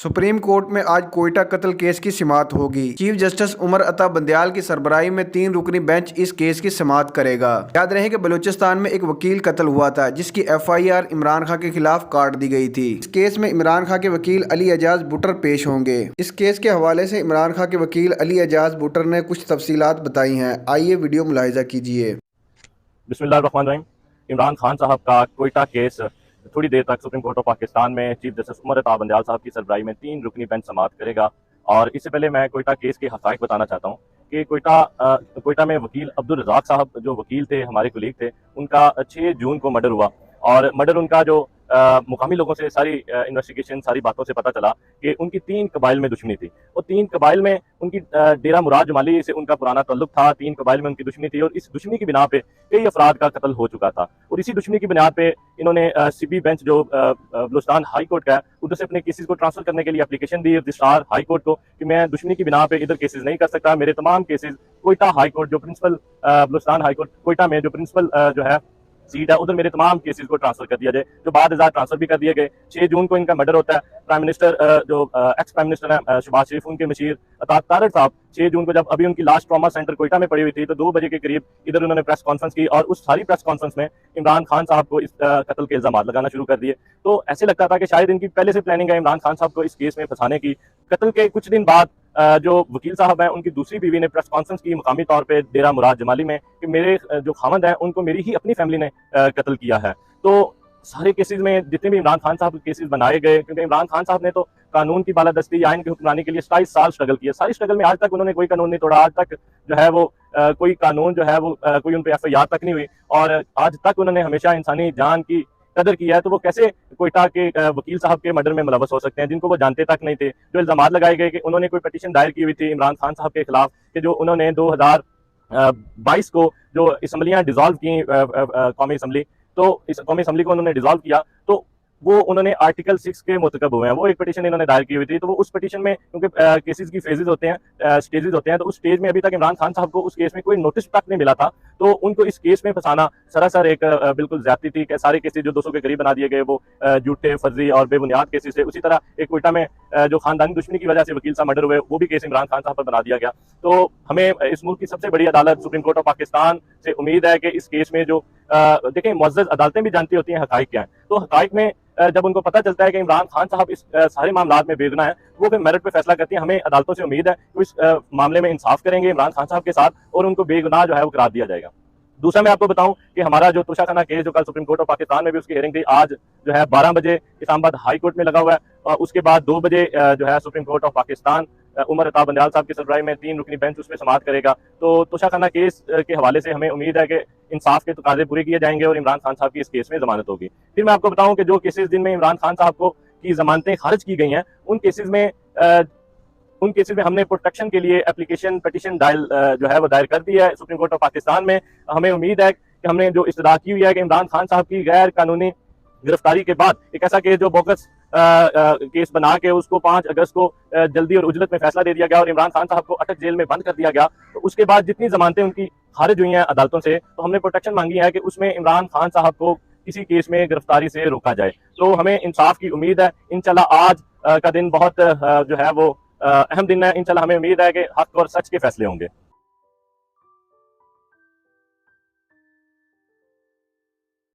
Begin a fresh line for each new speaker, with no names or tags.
Supreme court में आज कोयटा कत्ल केस की समाअत होगी। चीफ जस्टिस उमर अता बंदयाल की सरबराही में 3 रुकनी बेंच इस केस की समाअत करेगा। याद रहे कि बलूचिस्तान में एक वकील कत्ल हुआ था जिसकी FIR इमरान खान के खिलाफ काट दी गई थी। इस केस में इमरान खान के वकील अली एजाज बुटर पेश होंगे। इस केस के हवाले से इमरान खान के वकील अली एजाज बुटर ने कुछ तफसीलात बताई हैं। आइए वीडियो मुलाहिजा कीजिए।
बिस्मिल्लाहिर्रहमानिर्रहीम। इमरान खान साहब का कोयटा केस थोड़ी देर तक सुप्रीम कोर्ट ऑफ पाकिस्तान में चीफ जस्टिस उमर अता बंदयाल साहब की सरबराही में 3 रुकनी बेंच समाअत करेगा। और इससे पहले मैं कोयटा केस के हक़ाइक़ बताना चाहता हूँ कि कोयटा में वकील अब्दुल रज़ाक साहब जो वकील थे, हमारे कुलीग थे, उनका 6 जून को मर्डर हुआ। और मर्डर उनका जो मुकामी लोगों से सारी इन्वेस्टिगेशन, सारी बातों से पता चला कि उनकी 3 कबाइल में दुश्मनी थी। और 3 कबाइल में उनकी डेरा मुराद जमाली से उनका पुराना ताल्लुक था। 3 कबाइल में उनकी दुश्मनी थी और इस दुश्मनी की बिना पे कई अफराद का कत्ल हो चुका था। और इसी दुश्मनी की बुनियाद पे इन्होंने CB बेंच जो बलूचिस्तान हाई कोर्ट का है, उधर से अपने केसेस को ट्रांसफर करने के लिए एप्लीकेशन दी रजिस्ट्रार हाई कोर्ट को कि मैं दुश्मनी की बिना पे इधर केसेस नहीं कर सकता। मेरे तमाम केसेस कोयटा हाई कोर्ट जो principal Balochistan high court Quetta में जो प्रिंसिपल जो है सीट है, उधर मेरे तमाम केसेस को ट्रांसफर कर दिया जाए। जो बाद ट्रांसफर भी कर दिए गए। 6 जून को इनका मर्डर होता है। प्राइम मिनिस्टर जो एक्स प्राइम मिनिस्टर है शहबाज शरीफ, उनके मशीर अता तारड़ साहब 6 जून को जब अभी उनकी लास्ट ट्रॉमा सेंटर कोयटा में पड़ी हुई थी तो 2 बजे के करीब इधर उन्होंने प्रेस कॉन्फ्रेंस की और उस सारी प्रेस कॉन्फ्रेंस में इमरान खान साहब को इस कत्ल के इल्जाम लगाना शुरू कर दिए। तो ऐसे लगता था कि शायद इनकी पहले से प्लानिंग है इमरान खान साहब को इस केस में फंसाने की। कत्ल के कुछ दिन बाद जो वकील साहब हैं, उनकी दूसरी बीवी ने प्रेस कॉन्फ्रेंस की मुकामी तौर पे डेरा मुराद जमाली में कि मेरे जो खामद हैं उनको मेरी ही अपनी फैमिली ने कत्ल किया है। तो सारे केसेस में जितने भी इमरान खान साहब के केसेस बनाए गए, क्योंकि इमरान खान साहब ने तो कानून की बालादस्ती, आइन की हुक्मरानी के लिए 27 साल स्ट्रगल किया। सारी स्ट्रगल में आज तक उन्होंने कोई कानून नहीं तोड़ा। आज तक जो है वो कोई कानून जो है वो कोई उन पर FIR तक नहीं हुई और आज तक उन्होंने हमेशा इंसानी जान की कदर किया है। तो वो कैसे कोयटा के वकील साहब के मर्डर में मुलव्वस हो सकते हैं जिनको वो जानते तक नहीं थे। जो इल्जाम लगाए गए कि उन्होंने कोई पटिशन दायर की हुई थी इमरान खान साहब के खिलाफ कि जो उन्होंने 2022 को जो असम्बलियां डिसॉल्व की, कौमी असम्बली, तो इस कौमी असम्बली को उन्होंने डिसॉल्व किया तो वो उन्होंने आर्टिकल 6 के मुतकब हुए हैं। वो एक पटिशन इन्होंने दायर की हुई थी। तो वो उस पटिशन में क्योंकि केसेस की फेजेस होते हैं, स्टेजेस होते हैं, तो उस स्टेज में अभी तक इमरान खान साहब को उस केस में कोई नोटिस तक नहीं मिला था। तो उनको इस केस में फंसाना सरासर एक बिल्कुल ज्यादती थी कि सारे केसेस जो 200 के करीब बना दिए गए वो झूठे, फर्जी और बेबुनियाद केसेस थे। उसी तरह एक कोयटा में जो खानदानी दुश्मनी की वजह से वकील साहब मर्डर हुए, वो भी केस इमरान खान साहब पर बना दिया गया। तो हमें इस मुल्क की सबसे बड़ी अदालत सुप्रीम कोर्ट ऑफ पाकिस्तान से उम्मीद है कि इस केस में जो देखें, मुअज़्ज़ज़ अदालतें भी जानती होती हैं हक़ाइक़ क्या है। तो हक़ाइक़ में जब उनको पता चलता है कि इमरान खान साहब इस सारे मामलों में बेगुनाह है, वो फिर मेरिट पे फैसला करती है। हमें अदालतों से उम्मीद है कि इस मामले में इंसाफ करेंगे इमरान खान साहब के साथ और उनको बेगुनाह जो है वो करार दिया जाएगा। दूसरा मैं आपको बताऊं कि हमारा जो तोशाखाना केस जो कल सुप्रीम कोर्ट ऑफ पाकिस्तान में भी उसकी हियरिंग थी, आज जो है 12 बजे इस्लामाबाद हाई कोर्ट में लगा हुआ है और उसके बाद 2 बजे जो है supreme court of Pakistan Umar Ata Bandial साहब की सरबराही में 3 रुकनी बेंच उसमें समाअत करेगा। तो तोशाखाना केस के हवाले से हमें उम्मीद है कि इंसाफ के तकाजे पूरे किए जाएंगे और इमरान खान साहब की इस केस में जमानत होगी। फिर मैं आपको बताऊं कि जो केसेस जिनमें इमरान खान साहब को की जमानतें खारिज की गई हैं, उन केसेस में हमने प्रोटेक्शन के लिए एप्लीकेशन पटिशन जो है वो दायर कर दी है सुप्रीम कोर्ट ऑफ पाकिस्तान में। हमें उम्मीद है कि हमने जो इस्तदा की हुई है कि इमरान खान साहब की गैर कानूनी गिरफ्तारी के बाद एक ऐसा केस जो बोगस केस बना के उसको 5 अगस्त को जल्दी और उजलत में फैसला दे दिया गया और इमरान खान साहब को अटक जेल में बंद कर दिया गया। तो उसके बाद जितनी जमानतें उनकी खारिज हुई हैं अदालतों से, तो हमने प्रोटेक्शन मांगी है कि उसमें इमरान खान साहब को किसी केस में गिरफ्तारी से रोका जाए। तो हमें इंसाफ की उम्मीद है। इंशाल्लाह आज का दिन बहुत जो है वो अहम दिन है। इंशाल्लाह हमें उम्मीद है कि हक और सच के फैसले होंगे।